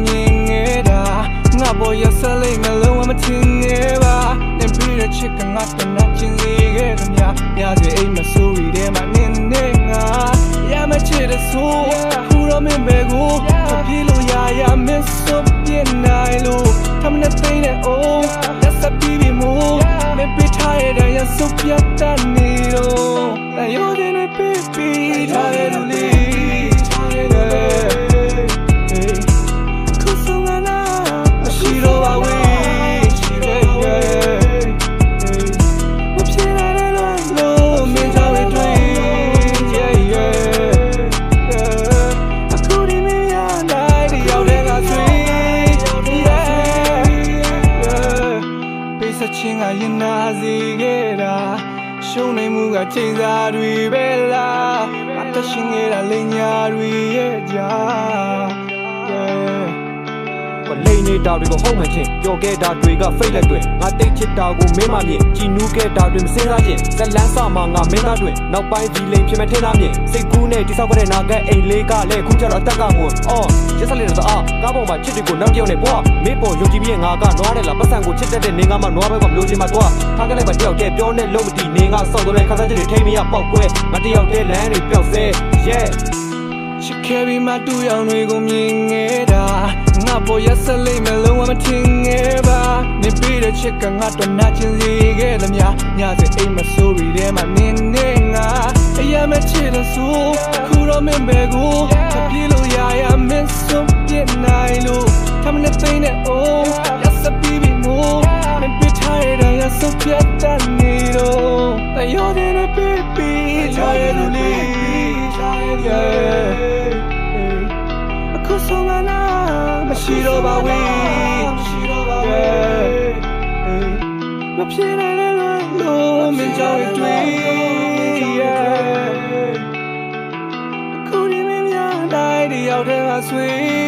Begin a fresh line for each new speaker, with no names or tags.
မြင်ခဲ့တာငါပေါ်ရဆက်လိမ့်မယ်လုံးဝမထင်ခဲ့ပါနင်ပြီးတဲ့ချစ်ကငါတနာကျင်စေခဲ့သမျှညစီအိမ်မဆိုးရီထဲမှာနင်နဲ့ငါရမချစ်တဲ့ဆိုခုတော့မင်းပဲကိုပြေးလို့ရမင်းစွန့်ပြစ်နိုင်လို့ทำနဲ့သိတဲ့အိုးလက်စပ်ပြီးပြီမို့မပေးထားရတဲ့ရစုပ်ပြတ်တဲ့နေတော့แต่ရောတဲ့နဲ့ပြီးထားတဲ့လူလေးခုဆုံးလာမရှိတော့ပါဝေးမဖြစ်ရတဲ့လို့မင်းကြောင့်တွေ့အခုဒီမင်းရနိုင်တယောက်တည်းကဆွေးပေးစချင်းကရင်နာစေခဲ့တာရှုံးနေမှုကချိန်စာတွေပဲလားအသက်ရှင်ခဲ့တာလိမ်ညာတွေရဲ့ကြား
လိန်နေတာတွေကိုဟုတ်မှချင်းပျော်ခဲ့တာတွေကဖိတ်လက်တွေငါတိတ်ချစ်တာကိုမင်းမမြင်ကြည်နူးခဲ့တာတွေမစင်းစားခြင်းဇလန်းစမှာငါမင်းသားတွေနောက်ပိုင်းဒီလိန်ဖြစ်မဲ့ထင်သားမြင်စိတ်ကူးနဲ့တိဆောက်ခဲ့တဲ့နာကအိမ်လေးကလည်းခုကျတော့အသက်ကငွန်အော်ရစလေးတော့အားကားပေါ်မှာချစ်တွေကိုနောက်တစ်ယောက်နဲ့ပွားမင်းပေါ်ယုံကြည်ပြီးငါကနွားတယ်လားပတ်စံကိုချစ်တတ်တဲ့နေငါမှနွားဘက်ကမလို့ချင်းမှသွားထားခဲ့လိုက်ပါတယောက်တည်းပြောနဲ့လုံးမတီနေငါစောက်တော့တဲ့ခါစားချက်တွေထိမရပေါက်ကွဲငါတယောက်တည်းလမ်းတွေပျောက်ဆဲ yeah
ချစ်ခဲ့ပြီးမှတူရောင်တွေကိုမြင်ခဲ့တာငါပေါ်ရဆက်လိမ့်မယ်လုံးဝမထင်ခဲ့ပါနေပြီးတဲ့ချစ်ကငါတော့နာကျင်စေခဲ့သမျှညစီအိမ်မဆိုးရီထဲမှာနင်းနေငါအရာမချစ်တဲ့ဆိုခုတော့မင်းပဲကိုပြေးလို့ရမင်းစွန့်ပြစ်နိုင်လို့ทำနဲ့သိတဲ့အိုးရစပ်ပြီးပြီမို့မပေးထားရတဲ့ရစုပ်ပြတ်တဲ့နေတော့แต่ရောတဲ့နဲ့ပြီးထားရလူလေးအခုဆုံးလာမရှိတော့ပါဝေးမဖြစ်နိုင်တဲ့လို့မင်းကြောင့်တွေ့အခုဒီမင်းများတိုင်းတယောက်တည်းကဆွေး